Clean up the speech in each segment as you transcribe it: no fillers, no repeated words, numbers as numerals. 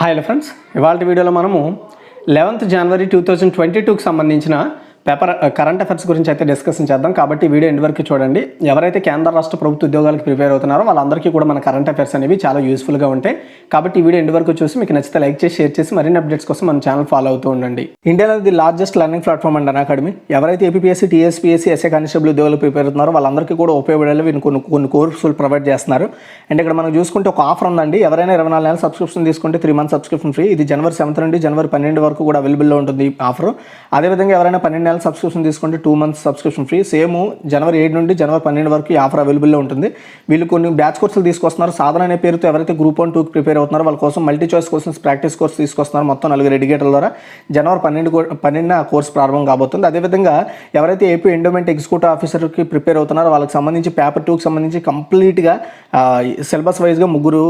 Hi friends, ఇవాళ వీడియోలో మనము 11th జనవరి 2022కి సంబంధించిన కరెంట్ అఫైర్స్ గురించి అయితే డిస్కషన్ చేద్దాం. కాబట్టి వీడియో ఎండ్ వరకు చూడండి. ఎవరైతే కేంద్ర రాష్ట్ర ప్రభుత్వ ఉద్యోగాలకు ప్రిపేర్ అవుతున్నారో వాళ్ళందరికీ కూడా మన కరెంట్ అఫైర్స్ అనేవి చాలా యూస్ఫుల్గా ఉంటాయి. కాబట్టి ఈ వీడియో ఎండ్ వరకు చూసి మీకు నచ్చితే లైక్ చేసి షేర్ చేసి మరిన్ని అప్డేట్స్ కోసం మన ఛానల్ ఫాలో అవుతూ ఉండండి. ఇండియాలో the largest learning platform and academy. ఎవరైతే ఏపీఎస్సీ, టీఎస్పీఎస్సీ, ఎస్ఏ కానిస్టేబుల్ ఉద్యోగాలు ప్రిపేర్ అవుతున్నారో వాళ్ళందరికీ కూడా ఉపయోగపడేవి కొన్ని కోర్సులు ప్రొవైడ్ చేస్తున్నారు. అండ్ ఇక్కడ మనం చూసుకుంటే ఒక ఆఫర్ ఉందండి. ఎవరైనా 24 నెలల సబ్స్క్రిప్షన్ తీసుకుంటే 3 months సబ్స్క్రిప్షన్ ఫ్రీ. ఇది జనవరి 7th నుండి జనవరి 12 వరకు కూడా అవైలబుల్లో ఉంటుంది ఈ ఆఫర్. అదేవిధంగా ఎవరైనా 12 నెలల సబ్స్క్రిప్షన్ తీసుకుంటే 2 months సబ్స్క్రిప్షన్ ఫ్రీ. సేమ్ జనవరి 7 నుండి జనవరి 12 వరకు ఈ ఆఫర్ అవైలబుల్లో ఉంటుంది. వీళ్ళు కొన్ని బ్యాచ్ కోర్సులు తీసుకొస్తున్నారు. సాధన అనే పేరుతో ఎవరైతే గ్రూప్ 1, 2కి ప్రిపేర్ అవుతున్నారో వాళ్ళ కోసం multi choice questions practice course తీసుకొస్తున్నారు. మొత్తం 4 ఎడ్యుకేటర్ల ద్వారా జనవరి 12 ఆ కోర్స్ ప్రారంభం కాబోతుంది. అదేవిధంగా ఎవరైతే ఏపీ ఎండోమెంట్ ఎగ్జిక్యూటివ్ ఆఫీసర్కి ప్రిపేర్ అవుతున్నారో వాళ్ళకి సంబంధించి పేపర్ 2కి సంబంధించి కంప్లీట్గా సిలబస్ వైజ్గా 3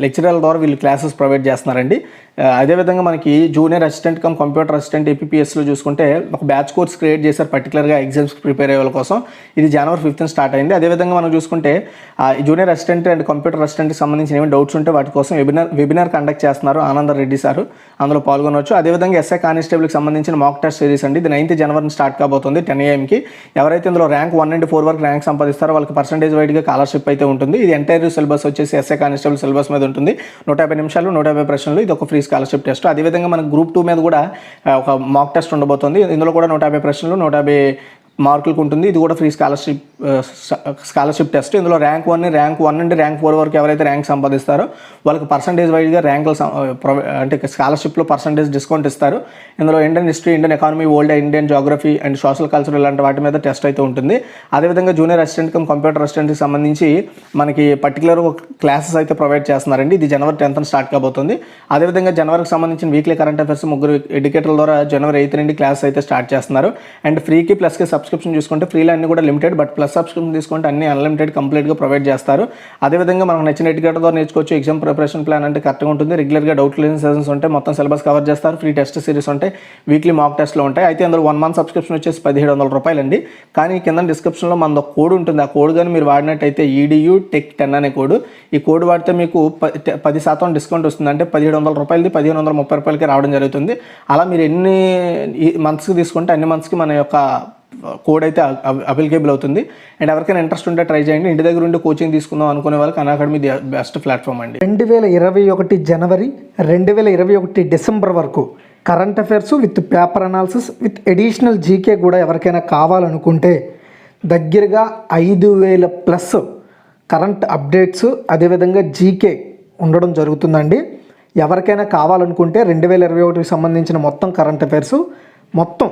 లెక్చరర్ల ద్వారా వీళ్ళు క్లాసెస్ ప్రొవైడ్ చేస్తున్నారండి. అదేవిధంగా మనకి junior assistant cum computer assistant ఏపీఎస్లో చూసుకుంటే ఒక బ్యాచ్ కోర్స్ క్రియేట్ చేశారు పర్టికులర్గా ఎగ్జామ్స్కి ప్రిపేర్ అయ్యే వాళ్ళ కోసం. ఇది జనవరి 5th స్టార్ట్ అయింది. అదేవిధంగా మనం చూసుకుంటే జూనియర్ అసిస్టెంట్ అండ్ కంప్యూటర్ అసిస్టెంట్కి సంబంధించిన ఏమైనా డౌట్స్ ఉంటే వాటి కోసం వెబినార్ కండక్ట్ చేస్తున్నారు ఆనంద రెడ్డి సార్, అందులో పాల్గొనవచ్చు. అదేవిధంగా ఎస్ఐ కానిస్టేబుల్కి సంబంధించిన మాక్ టెస్ట్ సిరీస్ అండి. ఇది 9th జనవరి స్టార్ట్ కాబోతుంది 10 AM. ఎవరైతే ఇందులో ర్యాంక్ 1 నుండి 4 వరకు ర్యాంక్ సంపాదిస్తారో వాళ్ళకి పర్సెంటేజ్ వైడ్గా స్కాలర్షిప్ అయితే ఉంటుంది. ఇది ఎంటైర్ సిలబస్ వచ్చేసి ఎస్ఐ కానిస్టేబుల్ సిలబస్ మీద ఉంటుంది. 150 నిమిషాలు 150 ప్రశ్నలు. ఇది ఒక ఫ్రీ స్కాలర్షిప్ టెస్ట్. అదేవిధంగా మనకు గ్రూప్ 2 మీద కూడా ఒక మాక్ టెస్ట్ ఉండబోతుంది. ఇందులో కూడా 150 ప్రశ్నలు 150 మార్కులకు ఉంటుంది. ఇది కూడా ఫ్రీ స్కాలర్షిప్ టెస్ట్. ఇందులో ర్యాంక్ 1 నుండి ర్యాంక్ 4 వరకు ఎవరైతే ర్యాంక్ సంపాదిస్తారో వాళ్ళకి పర్సంటేజ్ వైడ్గా ర్యాంకులు అంటే స్కాలర్షిప్లో పర్సంటేజ్ డిస్కౌంట్ ఇస్తారు. ఇందులో Indian history, Indian economy, world, Indian geography and social culture ఇలాంటి వాటి మీద టెస్ట్ అయితే ఉంటుంది. అదేవిధంగా జూనియర్ అసిస్టెంట్ కమ్ కంప్యూటర్ అసిస్టెంట్కి సంబంధించి మనకి పర్టికులర్ క్లాసెస్ అయితే ప్రొవైడ్ చేస్తున్నారండి. ఇది జనవరి 10th స్టార్ట్ కాబోతుంది. అదేవిధంగా జనవరికి సంబంధించిన వీక్లీ కరెంట్ అఫైర్స్ 3 ఎడ్యుకేటర్ల ద్వారా జనవరి 8th నుండి క్లాస్ అయితే స్టార్ట్ చేస్తున్నారు. అండ్ ఫ్రీకి ప్లస్కి సబ్స్క్రిప్షన్ చూసుకుంటే ఫ్రీలో అన్ని కూడా లిమిటెడ్, బట్ ప్లస్ సబ్స్క్రిప్షన్ తీసుకుంటే అన్ని అన్లిమిటెడ్ కంప్లీట్గా ప్రొవైడ్ చేస్తారు. అదేవిధంగా మనకు నచ్చిన ఎడ్యుకేటర్ ద్వారా నేర్చుకోవచ్చు. ఎగ్జామ్ ప్రిపరేషన్ ప్లాన్ అంటే కరెక్ట్గా ఉంటుంది. రెగ్యులర్గా డౌట్ క్లియరింగ్ సెషన్స్ ఉంటాయి. మొత్తం సిలబస్ కవర్ చేస్తారు. ఫ్రీ టెస్ట్ సిరీస్ ఉంటాయి. వీక్లీ మాక్ టెస్ట్లు ఉంటాయి. అయితే అందులో 1 month సబ్స్క్రిప్షన్ వచ్చేసి 1700 రూపాయలు అండి. కానీ కింద డిస్క్రిప్షన్లో మనది ఒక కోడ్ ఉంటుంది. ఆ కోడ్ కానీ మీరు వాడినట్టయితే EDU Tech 10 అనే కోడ్. ఈ కోడ్ వాడితే మీకు 10% డిస్కౌంట్ వస్తుంది. అంటే 1700 రూపాయలది 1530 రూపాయలకి రావడం జరుగుతుంది. అలా మీరు ఎన్ని మంత్స్కి తీసుకుంటే అన్ని మంత్స్కి మన యొక్క కోడ్ అయితే అవైలబుల్ అవుతుంది. అండ్ ఎవరికైనా ఇంట్రెస్ట్ ఉంటే ట్రై చేయండి. ఇంటి దగ్గర ఉండి కోచింగ్ తీసుకుందాం అనుకునే వాళ్ళకి అకాడమీ బెస్ట్ ప్లాట్ఫామ్ అండి. 2021 జనవరి 2021 డిసెంబర్ వరకు current affairs with paper analysis with additional GK కూడా ఎవరికైనా కావాలనుకుంటే దగ్గరగా 5000+ కరెంట్ అప్డేట్స్ అదేవిధంగా జీకే ఉండడం జరుగుతుందండి. ఎవరికైనా కావాలనుకుంటే 2021కి సంబంధించిన మొత్తం కరెంట్ అఫైర్స్ మొత్తం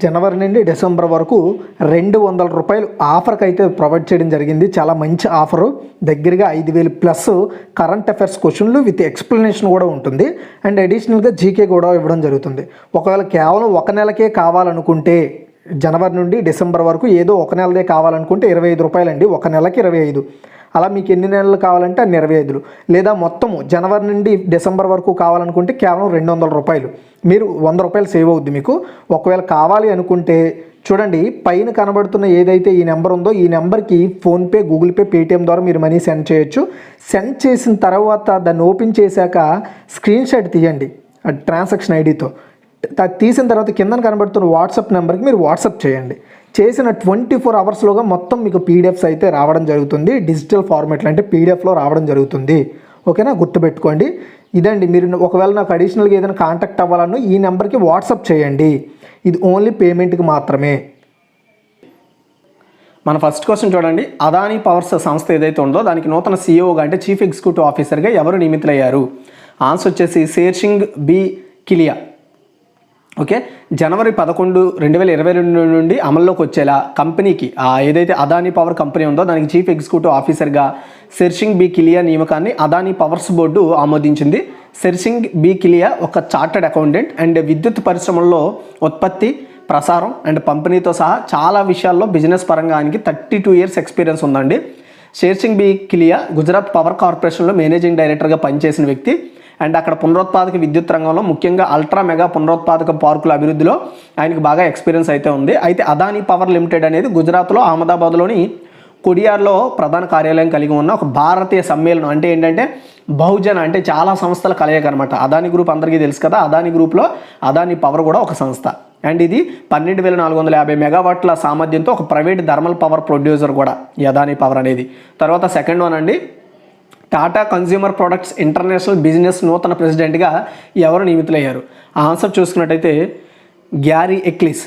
జనవరి నుండి డిసెంబర్ వరకు 200 రూపాయలు ఆఫర్కి అయితే ప్రొవైడ్ చేయడం జరిగింది. చాలా మంచి ఆఫరు. దగ్గరగా 5000+ కరెంట్ అఫైర్స్ క్వశ్చన్లు విత్ ఎక్స్ప్లెనేషన్ కూడా ఉంటుంది. అండ్ అడిషనల్గా జీకే కూడా ఇవ్వడం జరుగుతుంది. ఒకవేళ కేవలం 1 నెలకే కావాలనుకుంటే జనవరి నుండి డిసెంబర్ వరకు ఏదో 1 నెలదే కావాలనుకుంటే 25 రూపాయలు అండి. 1 నెలకి 25. అలా మీకు ఎన్ని నెలలు కావాలంటే అన్ని 25. లేదా మొత్తము జనవరి నుండి డిసెంబర్ వరకు కావాలనుకుంటే కేవలం 200 రూపాయలు. మీరు 100 రూపాయలు సేవ్ అవుద్ది మీకు. ఒకవేళ కావాలి అనుకుంటే చూడండి, పైన కనబడుతున్న ఏదైతే ఈ నెంబర్ ఉందో ఈ నెంబర్కి ఫోన్పే, గూగుల్ పే, పేటిఎం ద్వారా మీరు మనీ సెండ్ చేయొచ్చు. సెండ్ చేసిన తర్వాత దాన్ని ఓపెన్ చేశాక స్క్రీన్ షాట్ తీయండి ట్రాన్సాక్షన్ ఐడితో. తీసిన తర్వాత కింద కనబడుతున్న వాట్సాప్ నెంబర్కి మీరు వాట్సాప్ చేయండి. చేసిన 24 అవర్స్లోగా మొత్తం మీకు పీడిఎఫ్స్ అయితే రావడం జరుగుతుంది. డిజిటల్ ఫార్మాట్లో అంటే పీడిఎఫ్లో రావడం జరుగుతుంది. ఓకేనా, గుర్తుపెట్టుకోండి. ఇదండి, మీరు ఒకవేళ నాకు అడిషనల్గా ఏదైనా కాంటాక్ట్ అవ్వాలన్నా ఈ నెంబర్కి వాట్సాప్ చేయండి. ఇది ఓన్లీ పేమెంట్కి మాత్రమే. మన ఫస్ట్ క్వశ్చన్ చూడండి. అదానీ పవర్స్ సంస్థ ఏదైతే ఉందో దానికి నూతన CEOగా అంటే చీఫ్ ఎగ్జిక్యూటివ్ ఆఫీసర్గా ఎవరు నియమితులయ్యారు? ఆన్సర్ వచ్చేసి శేర్సింగ్ బి కిలియా. ఓకే, జనవరి 11, 2022 నుండి అమల్లోకి వచ్చేలా కంపెనీకి ఏదైతే అదానీ పవర్ కంపెనీ ఉందో దానికి చీఫ్ ఎగ్జిక్యూటివ్ ఆఫీసర్గా శేర్సింగ్ బి కిలియా నియామకాన్ని అదానీ పవర్స్ బోర్డు ఆమోదించింది. శేర్సింగ్ బి కిలియా ఒక చార్టర్డ్ అకౌంటెంట్ అండ్ విద్యుత్ పరిశ్రమల్లో ఉత్పత్తి, ప్రసారం అండ్ పంపిణీతో సహా చాలా విషయాల్లో బిజినెస్ పరంగా ఆయనకి 32 years ఎక్స్పీరియన్స్ ఉందండి. శేర్సింగ్ బి కిలియా గుజరాత్ పవర్ కార్పొరేషన్లో మేనేజింగ్ డైరెక్టర్గా పనిచేసిన వ్యక్తి. అండ్ అక్కడ పునరుత్పాదక విద్యుత్ రంగంలో ముఖ్యంగా అల్ట్రా మెగా పునరుత్పాదక పార్కుల అభివృద్ధిలో ఆయనకు బాగా ఎక్స్పీరియన్స్ అయితే ఉంది. అయితే అదానీ పవర్ లిమిటెడ్ అనేది గుజరాత్లో అహ్మదాబాద్లోని కొడియార్లో ప్రధాన కార్యాలయం కలిగి ఉన్న ఒక భారతీయ సమ్మేళనం. అంటే ఏంటంటే బహుజన అంటే చాలా సంస్థల కలయిక అనమాట. అదాని గ్రూప్ అందరికీ తెలుసు కదా, అదాని గ్రూప్లో అదాని పవర్ కూడా ఒక సంస్థ. అండ్ ఇది 12,450 మెగావాట్ల సామర్థ్యంతో ఒక ప్రైవేట్ థర్మల్ పవర్ ప్రొడ్యూసర్ కూడా ఈ అదాని పవర్ అనేది. తర్వాత సెకండ్ వన్ అండి, Tata consumer products international business నూతన ప్రెసిడెంట్గా ఎవరు నియమితులయ్యారు? ఆన్సర్ చూసుకున్నట్టయితే Gary Eccles.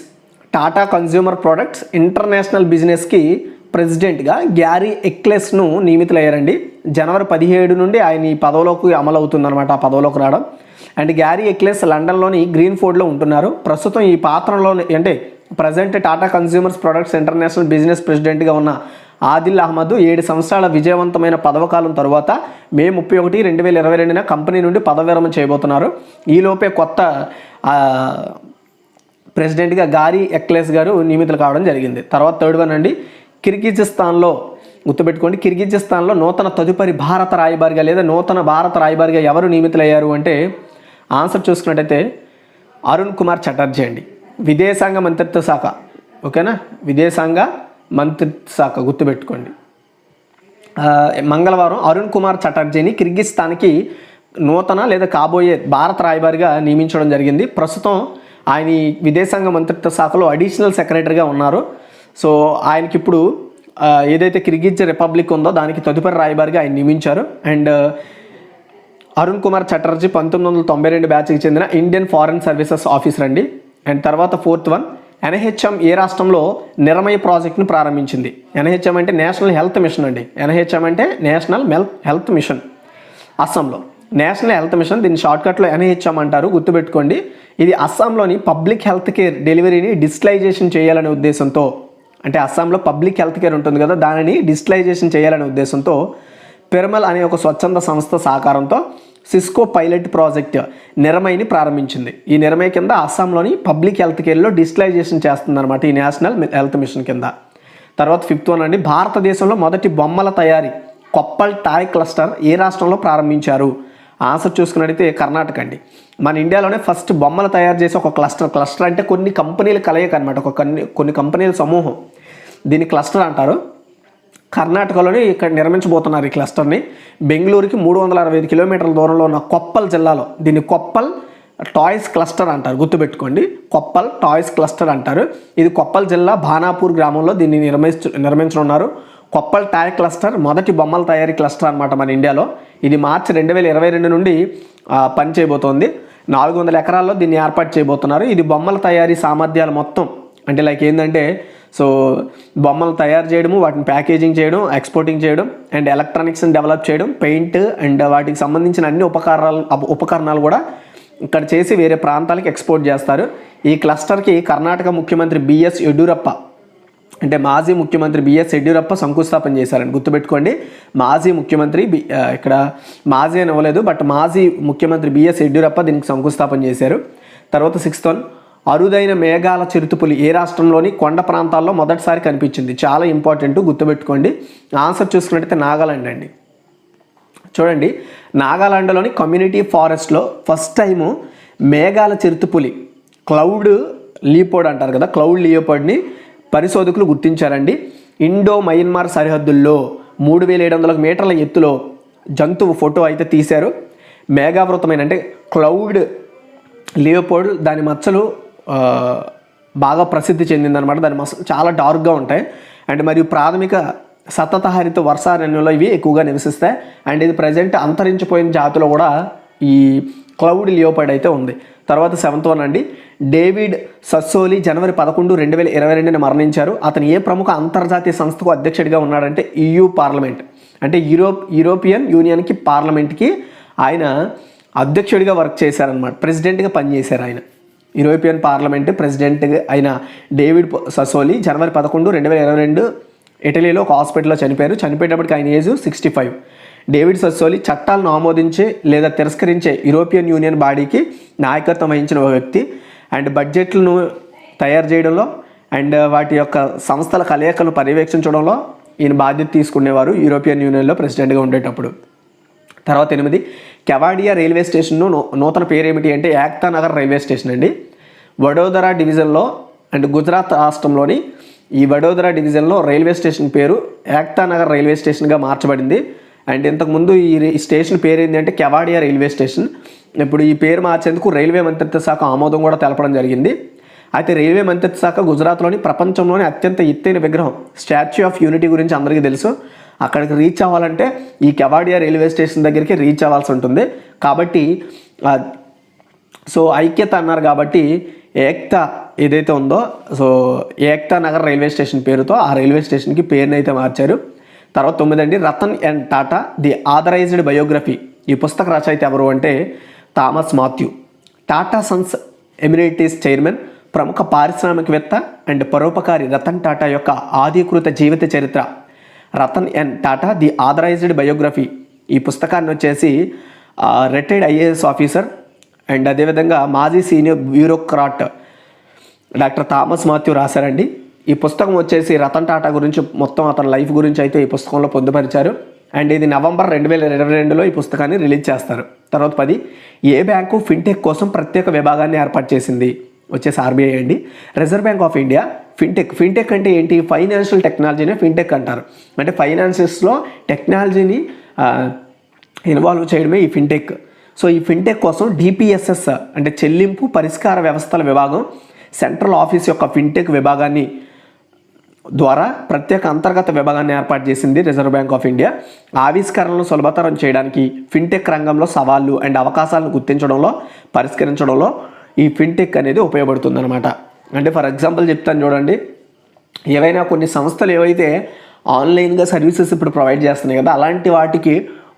Tata consumer products international బిజినెస్కి ప్రెసిడెంట్గా గ్యారీ ఎక్లెస్ను నియమితులయ్యారండి. జనవరి 17 నుండి ఆయన ఈ పదవిలోకి అమలు అవుతుందన్నమాట, ఆ పదవిలోకి రావడం. అండ్ గ్యారీ ఎక్లెస్ లండన్లోని గ్రీన్ఫోర్డ్లో ఉంటున్నారు. ప్రస్తుతం ఈ పాత్రలో అంటే present Tata consumers products international business ప్రెసిడెంట్గా ఉన్న ఆదిల్ అహ్మద్ 7 సంవత్సరాల విజయవంతమైన పదవకాలం తరువాత మే 31, 2022 కంపెనీ నుండి పదవి విరమణ చేయబోతున్నారు. ఈలోపే కొత్త ప్రెసిడెంట్గా గారీ ఎక్లెస్ గారు నియమితులు కావడం జరిగింది. తర్వాత థర్డ్ వన్ అండి, కిర్గిజిస్తాన్లో గుర్తుపెట్టుకోండి, కిర్గిజిస్తాన్లో నూతన తదుపరి భారత రాయబారిగా లేదా నూతన భారత రాయబారిగా ఎవరు నియమితులయ్యారు అంటే ఆన్సర్ చూసుకున్నట్టయితే అరుణ్ కుమార్ చటర్జీ అండి. విదేశాంగ మంత్రిత్వ శాఖ, ఓకేనా, విదేశాంగ మంత్రిత్వ శాఖ గుర్తుపెట్టుకోండి. మంగళవారం అరుణ్ కుమార్ చటర్జీని కిర్గిస్తాన్కి నూతన లేదా కాబోయే భారత రాయబారిగా నియమించడం జరిగింది. ప్రస్తుతం ఆయన విదేశాంగ మంత్రిత్వ శాఖలో అడిషనల్ సెక్రటరీగా ఉన్నారు. సో ఆయనకి ఇప్పుడు ఏదైతే కిర్గిజ్ రిపబ్లిక్ ఉందో దానికి తదుపరి రాయబారిగా ఆయన నియమించారు. అండ్ అరుణ్ కుమార్ చటర్జీ 1992 బ్యాచ్కి చెందిన ఇండియన్ ఫారెన్ సర్వీసెస్ ఆఫీసర్ అండి. అండ్ తర్వాత ఫోర్త్ వన్, ఎన్హెచ్ఎం ఏ రాష్ట్రంలో నిర్మయ ప్రాజెక్ట్ను ప్రారంభించింది? ఎన్హెచ్ఎం అంటే నేషనల్ హెల్త్ మిషన్ అండి. ఎన్హెచ్ఎం అంటే నేషనల్ హెల్త్ మిషన్. అస్సాంలో నేషనల్ హెల్త్ మిషన్, దీన్ని షార్ట్కట్లో ఎన్హెచ్ఎం అంటారు, గుర్తుపెట్టుకోండి. ఇది అస్సాంలోని పబ్లిక్ హెల్త్ కేర్ డెలివరీని డిజిటలైజేషన్ చేయాలనే ఉద్దేశంతో, అంటే అస్సాంలో పబ్లిక్ హెల్త్ కేర్ ఉంటుంది కదా, దానిని డిజిటలైజేషన్ చేయాలనే ఉద్దేశంతో పిరమల్ అనే ఒక స్వచ్ఛంద సంస్థ సహకారంతో సిస్కో పైలట్ ప్రాజెక్ట్ నిర్మయ్ని ప్రారంభించింది. ఈ నిర్మయ్ కింద అస్సాంలోని పబ్లిక్ హెల్త్ కేర్లో డిజిటలైజేషన్ చేస్తుందన్నమాట ఈ నేషనల్ హెల్త్ మిషన్ కింద. తర్వాత ఫిఫ్త్ వన్ అండి, భారతదేశంలో మొదటి బొమ్మల తయారీ కొప్పల్ టాయ్ క్లస్టర్ ఏ రాష్ట్రంలో ప్రారంభించారు? ఆన్సర్ చూసుకున్నట్టయితే కర్ణాటక అండి. మన ఇండియాలోనే ఫస్ట్ బొమ్మలు తయారు చేసే ఒక క్లస్టర్ అంటే కొన్ని కంపెనీల కలయిక అనమాట, కొన్ని కంపెనీల సమూహం, దీన్ని క్లస్టర్ అంటారు. కర్ణాటకలోనే ఇక్కడ నిర్మించబోతున్నారు ఈ క్లస్టర్ని. బెంగళూరుకి 365 కిలోమీటర్ల దూరంలో ఉన్న కొప్పల్ జిల్లాలో దీన్ని కొప్పల్ టాయ్స్ క్లస్టర్ అంటారు, గుర్తుపెట్టుకోండి, కొప్పల్ టాయ్స్ క్లస్టర్ అంటారు. ఇది కొప్పల్ జిల్లా భానాపూర్ గ్రామంలో దీన్ని నిర్మించనున్నారు. కొప్పల్ టాయ్ క్లస్టర్ మొదటి బొమ్మల తయారీ క్లస్టర్ అనమాట మన ఇండియాలో. ఇది మార్చి 2022 నుండి పని చేయబోతోంది. 400 ఎకరాల్లో దీన్ని ఏర్పాటు చేయబోతున్నారు. ఇది బొమ్మల తయారీ సామర్థ్యాలు మొత్తం అంటే లైక్ ఏంటంటే, సో బొమ్మలు తయారు చేయడము, వాటిని ప్యాకేజింగ్ చేయడం, ఎక్స్పోర్టింగ్ చేయడం, అండ్ ఎలక్ట్రానిక్స్ని డెవలప్ చేయడం, పెయింట్ అండ్ వాటికి సంబంధించిన అన్ని ఉపకరణాలు కూడా ఇక్కడ చేసి వేరే ప్రాంతాలకు ఎక్స్పోర్ట్ చేస్తారు. ఈ క్లస్టర్కి కర్ణాటక ముఖ్యమంత్రి బిఎస్ యడ్యూరప్ప, అంటే మాజీ ముఖ్యమంత్రి బిఎస్ యడ్యూరప్ప శంకుస్థాపన చేశారని గుర్తుపెట్టుకోండి. మాజీ ముఖ్యమంత్రి ఇక్కడ మాజీ అని ఇవ్వలేదు, బట్ మాజీ ముఖ్యమంత్రి బిఎస్ యడ్యూరప్ప దీనికి శంకుస్థాపన చేశారు. తర్వాత సిక్స్త్ వన్, అరుదైన మేఘాల చిరుతుపులి ఏ రాష్ట్రంలోని కొండ ప్రాంతాల్లో మొదటిసారి కనిపించింది? చాలా ఇంపార్టెంట్, గుర్తుపెట్టుకోండి. ఆన్సర్ చూసుకున్నట్టయితే నాగాలాండ్ అండి. చూడండి, నాగాలాండ్లోని కమ్యూనిటీ ఫారెస్ట్లో ఫస్ట్ టైము మేఘాల చిరుతుపులి క్లౌడ్ లియోపార్డ్ అంటారు కదా, క్లౌడ్ లియోపార్డ్ని పరిశోధకులు గుర్తించారండి. ఇండో మయన్మార్ సరిహద్దుల్లో 3700 మీటర్ల ఎత్తులో జంతువు ఫోటో అయితే తీశారు. మేఘావృతమైన అంటే క్లౌడ్ లియోపార్డ్, దాని మచ్చలు బాగా ప్రసిద్ధి చెందిందనమాట. దాని మచ్చలు చాలా డార్క్గా ఉంటాయి. అండ్ మరియు ప్రాథమిక సతతహరిత వర్షారణ్యంలో ఇవి ఎక్కువగా నివసిస్తాయి. అండ్ ఇది ప్రజెంట్ అంతరించిపోయిన జాతిలో కూడా ఈ క్లౌడ్ లియోపార్డ్ అయితే ఉంది. తర్వాత సెవెంత్ వన్ అండి, డేవిడ్ సస్సోలి జనవరి 11, 2022 మరణించారు. అతను ఏ ప్రముఖ అంతర్జాతీయ సంస్థకు అధ్యక్షుడిగా ఉన్నాడంటే EU పార్లమెంట్, అంటే యూరోపియన్ యూనియన్కి పార్లమెంట్కి ఆయన అధ్యక్షుడిగా వర్క్ చేశారనమాట, ప్రెసిడెంట్గా పనిచేశారు ఆయన. యూరోపియన్ పార్లమెంట్ ప్రెసిడెంట్గా అయిన డేవిడ్ సస్సోలి జనవరి 11, 2022 ఇటలీలో ఒక హాస్పిటల్లో చనిపోయారు. చనిపోయేటప్పటికి ఆయన ఏజ్ 65. డేవిడ్ సస్సోలి చట్టాలను ఆమోదించే లేదా తిరస్కరించే యూరోపియన్ యూనియన్ బాడీకి నాయకత్వం వహించిన ఒక వ్యక్తి. అండ్ బడ్జెట్లను తయారు చేయడంలో అండ్ వాటి యొక్క సంస్థల కలయికలను పర్యవేక్షించడంలో ఈయన బాధ్యత తీసుకునేవారు యూరోపియన్ యూనియన్లో ప్రెసిడెంట్గా ఉండేటప్పుడు. తర్వాత 8, కెవాడియా రైల్వే స్టేషన్ను నూతన పేరు ఏమిటి అంటే ఏక్తా నగర్ రైల్వే స్టేషన్ అండి. వడోదరా డివిజన్లో అండ్ గుజరాత్ రాష్ట్రంలోని ఈ వడోదరా డివిజన్లో రైల్వే స్టేషన్ పేరు ఏక్తా నగర్ రైల్వే స్టేషన్గా మార్చబడింది. అండ్ ఇంతకుముందు ఈ స్టేషన్ పేరు ఏంటంటే కెవాడియా రైల్వే స్టేషన్. ఇప్పుడు ఈ పేరు మార్చేందుకు రైల్వే మంత్రిత్వ శాఖ ఆమోదం కూడా తెలపడం జరిగింది. అయితే రైల్వే మంత్రిత్వ శాఖ గుజరాత్లోని ప్రపంచంలోని అత్యంత ఎత్తైన విగ్రహం స్టాచ్యూ ఆఫ్ యూనిటీ గురించి అందరికీ తెలుసు. అక్కడికి రీచ్ అవ్వాలంటే ఈ కెవాడియా రైల్వే స్టేషన్ దగ్గరికి రీచ్ అవ్వాల్సి ఉంటుంది. కాబట్టి సో ఐక్యత అన్నారు కాబట్టి ఏక్తా ఏదైతే ఉందో so Ekta Nagar railway station పేరుతో ఆ రైల్వే స్టేషన్కి పేరుని అయితే మార్చారు. తర్వాత 9 అండి, Ratan N Tata the authorised biography. ఈ పుస్తక రచయిత ఎవరు అంటే Thomas Mathew. Tata sons emeritus chairman, ప్రముఖ పారిశ్రామికవేత్త అండ్ పరోపకారి రతన్ టాటా యొక్క ఆధీకృత జీవిత చరిత్ర Ratan N Tata the authorised biography. ఈ పుస్తకాన్ని వచ్చేసి రిటైర్డ్ ఐఏఎస్ ఆఫీసర్ అండ్ అదేవిధంగా మాజీ senior bureaucrat doctor Thomas Matthew రాశారండి. ఈ పుస్తకం వచ్చేసి రతన్ టాటా గురించి మొత్తం అతని లైఫ్ గురించి అయితే ఈ పుస్తకంలో పొందుపరిచారు. అండ్ ఇది నవంబర్ 2022లో ఈ పుస్తకాన్ని రిలీజ్ చేస్తారు. తర్వాత 10, ఏ బ్యాంకు ఫిన్టెక్ కోసం ప్రత్యేక విభాగాన్ని ఏర్పాటు చేసింది వచ్చేసి ఆర్బీఐ అండి. Reserve bank of India fintech అంటే ఏంటి? ఫైనాన్షియల్ టెక్నాలజీనే ఫిన్టెక్ అంటారు. అంటే ఫైనాన్సెస్లో టెక్నాలజీని ఇన్వాల్వ్ చేయడమే ఈ ఫిన్టెక్. సో ఈ ఫిన్టెక్ కోసం డిపిఎస్ఎస్ అంటే చెల్లింపు పరిష్కార వ్యవస్థల విభాగం సెంట్రల్ ఆఫీస్ యొక్క ఫిన్టెక్ విభాగాన్ని ద్వారా ప్రత్యేక అంతర్గత విభాగాన్ని ఏర్పాటు చేసింది రిజర్వ్ బ్యాంక్ ఆఫ్ ఇండియా. ఆవిష్కరణలను సులభతరం చేయడానికి ఫిన్టెక్ రంగంలో సవాళ్ళు అండ్ అవకాశాలను గుర్తించడంలో పరిష్కరించడంలో ఈ ఫిన్టెక్ అనేది ఉపయోగపడుతుందన్నమాట. అంటే ఫర్ ఎగ్జాంపుల్ చెప్తాను చూడండి, ఏవైనా కొన్ని సంస్థలు ఏవైతే ఆన్లైన్గా సర్వీసెస్ ఇప్పుడు ప్రొవైడ్ చేస్తున్నాయి కదా, అలాంటి వాటికి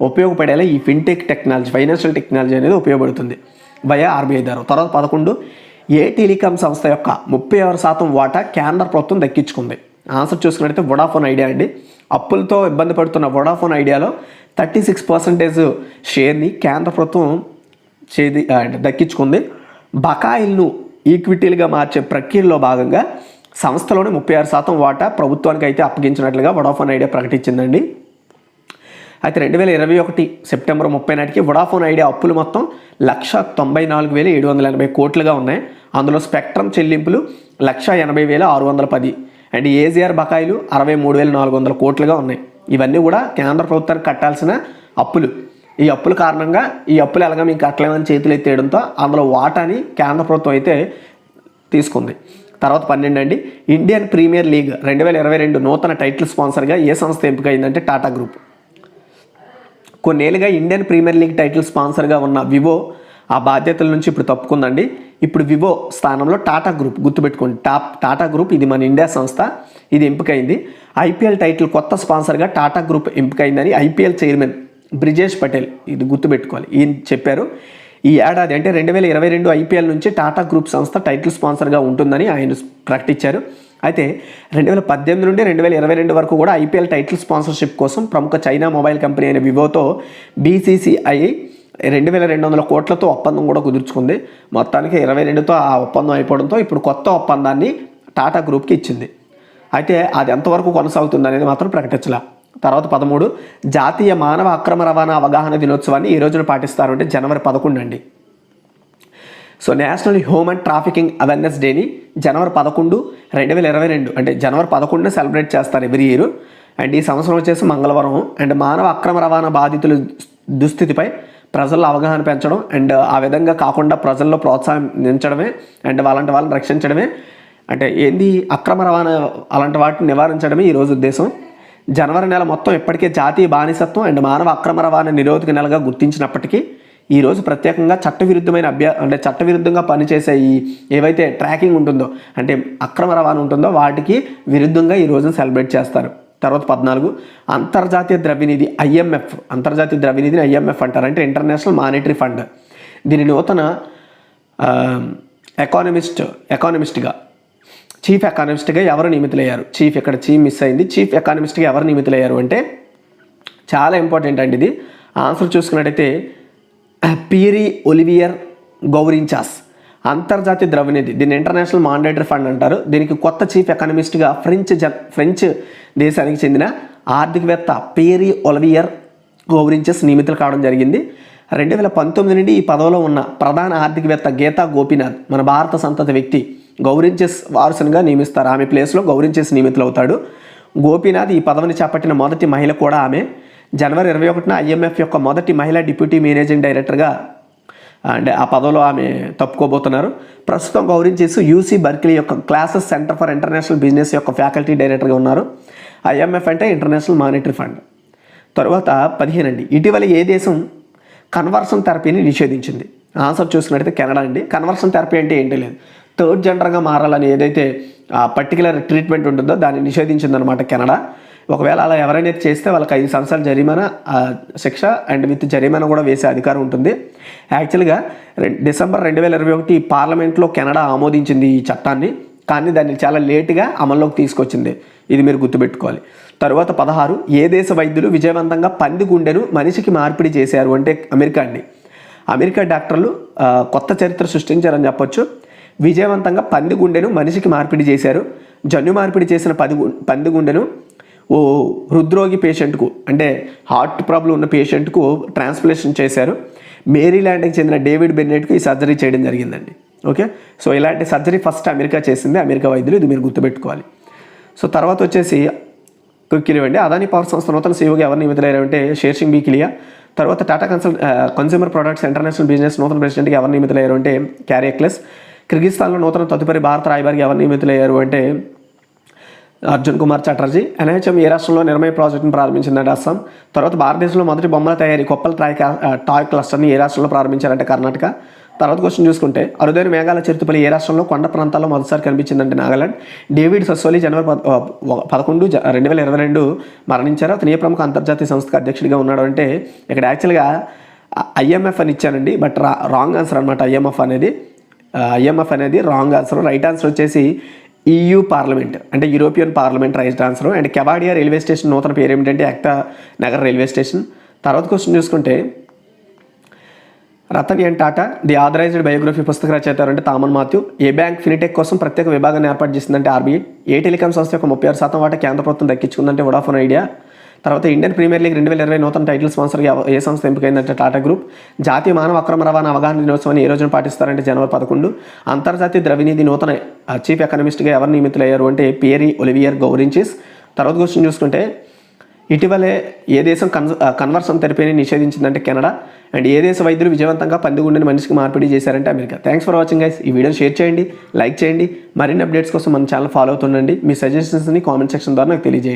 ఉపయోగపడేలా ఈ ఫిన్టెక్ టెక్నాలజీ ఫైనాన్షియల్ టెక్నాలజీ అనేది ఉపయోగపడుతుంది వయా ఆర్బీఐ ద్వారా. తర్వాత 11, ఏ టెలికాం సంస్థ యొక్క 36% వాటా కేంద్ర ప్రభుత్వం దక్కించుకుంది? ఆన్సర్ చూసుకున్నట్టయితే వొడాఫోన్ ఐడియా అండి. అప్పులతో ఇబ్బంది పడుతున్న వొడాఫోన్ ఐడియాలో 36% షేర్ని కేంద్ర ప్రభుత్వం దక్కించుకుంది. బకాయిలను ఈక్విటీలుగా మార్చే ప్రక్రియలో భాగంగా సంస్థలోని 36% వాటా ప్రభుత్వానికి అయితే అప్పగించినట్లుగా వొడాఫోన్ ఐడియా ప్రకటించిందండి. అయితే 2021 సెప్టెంబర్ 30 నాటికి వొడాఫోన్ ఐడియా అప్పులు మొత్తం 194,780 కోట్లుగా ఉన్నాయి. అందులో స్పెక్ట్రమ్ చెల్లింపులు 180,610 అండ్ ఏజీఆర్ బకాయిలు 63,400 కోట్లుగా ఉన్నాయి. ఇవన్నీ కూడా కేంద్ర ప్రభుత్వానికి కట్టాల్సిన అప్పులు. ఈ అప్పుల కారణంగా ఈ అప్పులు ఎలాగా మేము కట్టలేమని చేతులు ఎత్తేయడంతో అందులో వాటాని కేంద్ర ప్రభుత్వం అయితే తీసుకుంది. తర్వాత 12 అండి, ఇండియన్ ప్రీమియర్ లీగ్ 2022 నూతన టైటిల్ స్పాన్సర్గా ఏ సంస్థ ఎంపికైందంటే టాటా గ్రూప్. కొన్నేళ్ళుగా ఇండియన్ ప్రీమియర్ లీగ్ టైటిల్ స్పాన్సర్గా ఉన్న వివో ఆ బాధ్యతల నుంచి ఇప్పుడు తప్పుకుందండి. ఇప్పుడు వివో స్థానంలో టాటా గ్రూప్, గుర్తుపెట్టుకోండి, టాటా గ్రూప్ ఇది మన ఇండియా సంస్థ, ఇది ఎంపికైంది. ఐపీఎల్ టైటిల్ కొత్త స్పాన్సర్గా టాటా గ్రూప్ ఎంపికైందని ఐపీఎల్ చైర్మన్ బ్రిజేష్ పటేల్, ఇది గుర్తుపెట్టుకోవాలి, ఈయన చెప్పారు. ఈ ఏడాది అంటే 2022 ఐపీఎల్ నుంచి టాటా గ్రూప్ సంస్థ టైటిల్ స్పాన్సర్గా ఉంటుందని ఆయన ప్రకటించారు. అయితే 2018 నుండి 2022 వరకు కూడా ఐపీఎల్ టైటిల్ స్పాన్సర్షిప్ కోసం ప్రముఖ చైనా మొబైల్ కంపెనీ అయిన వివోతో బీసీసీఐ 2,200 కోట్లతో ఒప్పందం కూడా కుదుర్చుకుంది. మొత్తానికి 22తో ఆ ఒప్పందం అయిపోవడంతో ఇప్పుడు కొత్త ఒప్పందాన్ని టాటా గ్రూప్కి ఇచ్చింది. అయితే అది ఎంతవరకు కొనసాగుతుంది అనేది మాత్రం ప్రకటించాల. తర్వాత 13, జాతీయ మానవ అక్రమ రవాణా అవగాహన దినోత్సవాన్ని ఈ రోజున పాటిస్తారు అంటే జనవరి 11 అండి. So national human trafficking awareness డేని జనవరి 11, 2022 అంటే జనవరి 11న సెలబ్రేట్ చేస్తారు ఎవ్రీ ఇయర్. అండ్ ఈ సంవత్సరం వచ్చేసి మంగళవారం. అండ్ మానవ అక్రమ రవాణా బాధితుల దుస్థితిపై ప్రజల్లో అవగాహన పెంచడం అండ్ ఆ విధంగా కాకుండా ప్రజల్లో ప్రోత్సహించడమే అండ్ వాళ్ళని రక్షించడమే, అంటే ఏంది అక్రమ రవాణా అలాంటి వాటిని నివారించడమే ఈరోజు ఉద్దేశం. జనవరి నెల మొత్తం ఇప్పటికే జాతీయ బానిసత్వం అండ్ మానవ అక్రమ రవాణా నిరోధక నెలగా గుర్తించినప్పటికీ ఈరోజు ప్రత్యేకంగా చట్టవిరుద్ధమైన చట్టవిరుద్ధంగా పనిచేసే ఈ ఏవైతే ట్రాకింగ్ ఉంటుందో అంటే అక్రమ రవాణా ఉంటుందో వాటికి విరుద్ధంగా ఈ రోజును సెలబ్రేట్ చేస్తారు. తర్వాత 14, అంతర్జాతీయ ద్రవ్యనిధి ఐఎంఎఫ్, అంతర్జాతీయ ద్రవ్యనిధిని ఐఎంఎఫ్ అంటారు, అంటే ఇంటర్నేషనల్ మానిటరీ ఫండ్. దీని నూతన చీఫ్ ఎకానమిస్ట్గా ఎవరు నియమితులయ్యారు? చీఫ్ మిస్ అయింది. చీఫ్ ఎకానమిస్ట్గా ఎవరు నియమితులయ్యారు అంటే చాలా ఇంపార్టెంట్ అండి ఇది. ఆన్సర్ చూసుకున్నట్టయితే పీరీ ఒలివియర్ గౌరించాస్. అంతర్జాతీయ ద్రవ్యనిధి, దీన్ని ఇంటర్నేషనల్ మానిటరీ ఫండ్ అంటారు. దీనికి కొత్త చీఫ్ ఎకానమిస్ట్గా ఫ్రెంచ్ దేశానికి చెందిన ఆర్థికవేత్త పీరీ ఒలివియర్ గౌరించాస్ నియమితులు కావడం జరిగింది. 2019 నుండి ఈ పదవిలో ఉన్న ప్రధాన ఆర్థికవేత్త గీతా గోపీనాథ్, మన భారత సంతతి వ్యక్తి, గౌరించెస్ వారసునిగా నియమిస్తారు. ఆమె ప్లేస్లో గౌరించెస్ నియమితులవుతాడు. గోపీనాథ్ ఈ పదవిని చేపట్టిన మొదటి మహిళ కూడా ఆమె. జనవరి 21న IMF యొక్క మొదటి మహిళా డిప్యూటీ మేనేజింగ్ డైరెక్టర్గా అంటే ఆ పదవిలో ఆమె తప్పుకోబోతున్నారు. ప్రస్తుతం గౌరించెస్ UC బర్క్లీ యొక్క classes centre for international business యొక్క ఫ్యాకల్టీ డైరెక్టర్గా ఉన్నారు. IMF అంటే ఇంటర్నేషనల్ మానిటరీ ఫండ్. తర్వాత 15 అండి, ఇటీవల ఏ దేశం కన్వర్షన్ థెరపీని నిషేధించింది? ఆన్సర్ చూసుకున్నట్టయితే కెనడా అండి. కన్వర్షన్ థెరపీ అంటే ఏంటి లేదు, థర్డ్ జెండర్గా మారాలని ఏదైతే పర్టికులర్ ట్రీట్మెంట్ ఉంటుందో దాన్ని నిషేధించిందనమాట కెనడా. ఒకవేళ అలా ఎవరైనా చేస్తే వాళ్ళకి 5 సంవత్సరాల జరిమానా శిక్ష అండ్ విత్ జరిమానా కూడా వేసే అధికారం ఉంటుంది. యాక్చువల్గా డిసెంబర్ 2021 పార్లమెంట్లో కెనడా ఆమోదించింది ఈ చట్టాన్ని, కానీ దాన్ని చాలా లేటుగా అమల్లోకి తీసుకొచ్చింది. ఇది మీరు గుర్తుపెట్టుకోవాలి. తరువాత 16, ఏ దేశ వైద్యులు విజయవంతంగా పంది గుండెను మనిషికి మార్పిడి చేశారు అంటే అమెరికా అండి. అమెరికా డాక్టర్లు కొత్త చరిత్ర సృష్టించారని చెప్పొచ్చు. విజయవంతంగా పంది గుండెను మనిషికి మార్పిడి చేశారు. జన్యు మార్పిడి చేసిన పంది గుండెను ఓ హృద్రోగి పేషెంట్కు అంటే హార్ట్ ప్రాబ్లం ఉన్న పేషెంట్కు ట్రాన్స్ప్లాంటేషన్ చేశారు. మేరీల్యాండ్కి చెందిన డేవిడ్ బెన్నెట్కు ఈ సర్జరీ చేయడం జరిగిందండి. ఓకే, సో ఇలాంటి సర్జరీ ఫస్ట్ అమెరికా చేసింది, అమెరికా వైద్యులు. ఇది మీరు గుర్తుపెట్టుకోవాలి. సో తర్వాత వచ్చేసి క్విక్కిలివ్వండి. అదాని పవర్ సంస్థ నూతన CEOగా ఎవరు నియమితులయ్యారంటే షేర్ సింగ్ బీకిలియా. తర్వాత Tata consumer products international business నూతన ప్రెసిడెంట్గా ఎవరు నియమితులయ్యారు అంటే క్యారీ ఎక్లెస్. కిర్గిస్థాన్లో నూతన తదుపరి భారత రాయబారికి ఎవరు నియమితులయ్యారు అంటే అర్జున్ కుమార్ చటర్జీ. NIHM ఏ రాష్ట్రంలో నిర్మయ ప్రాజెక్టును ప్రారంభించిందంటే అస్సాం. తర్వాత భారతదేశంలో మొదటి బొమ్మల తయారీ కొప్పల్ టాయ్ క్లస్టర్ని ఏ రాష్ట్రంలో ప్రారంభించారంటే కర్ణాటక. తర్వాత క్వశ్చన్ చూసుకుంటే అరుదైన మేఘాల చిరుతపల్లి ఏ రాష్ట్రంలో కొండ ప్రాంతాల్లో మొదటిసారి కనిపించిందంటే నాగాలాండ్. డేవిడ్ సస్సోలి జనవరి 11, 2022 మరణించారు. అతను ఏ ప్రముఖ అంతర్జాతీయ సంస్థకు అధ్యక్షుడిగా ఉన్నాడు అంటే ఇక్కడ యాక్చువల్గా IMF అని ఇచ్చానండి, బట్ రాంగ్ ఆన్సర్ అనమాట. IMF అనేది రాంగ్ ఆన్సర్. రైట్ ఆన్సర్ వచ్చేసి EU పార్లమెంట్ అంటే European parliament right answer. And Kevadia railway station నూతన పేరు ఏమిటంటే ఏక్తా నగర్ రైల్వే స్టేషన్. తర్వాత క్వశ్చన్ చూసుకుంటే Ratan N Tata the authorised biography పుస్తక రచయిత అంటే తామన్ మాథ్యూ. ఏ బ్యాంక్ ఫినిటెక్ కోసం ప్రత్యేక విభాగాన్ని ఏర్పాటు చేసిందంటే RBI. ఏ టెలికాం సంస్థ యొక్క 36% వాటా కేంద్ర ప్రభుత్వం దక్కించుకుందంటే వొడాఫోన్ ఐడియా. తర్వాత ఇండియన్ ప్రీమియర్ లీగ్ 2020 నూతన టైటిల్ స్పాన్సర్గా ఏ సంస్థ ఎంపికైందంటే టాటా గ్రూప్. జాతీయ మానవ అక్రమ రవాణా అవగాహన దినోత్సవాన్ని ఏ రోజున పాటిస్తారంటే జనవరి 11. అంతర్జాతీయ ద్రవ్యనిధి నూతన చీఫ్ ఎకనమిస్ట్గా ఎవరు నియమితులయ్యారు అంటే పియరీ ఒలివియర్ గౌరించెస్. తర్వాత క్వశ్చన్ చూసుకుంటే ఇటీవలే ఏ దేశం కన్వర్షన్ థెరపీని నిషేధించిందంటే కెనడా. అండ్ ఏ దేశ వైద్యులు విజయవంతంగా పందిగుండెని మనిషికి మార్పిడి చేశారంటే America. Thanks for watching guys. ఈ వీడియోని షేర్ చేయండి, లైక్ చేయండి. మరిన్ని అప్డేట్స్ కోసం మన ఛానల్ ఫాలో అవుతుండండి. మీ సజెషన్స్ని కామెంట్ సెక్షన్ ద్వారా నాకు తెలియజేయండి.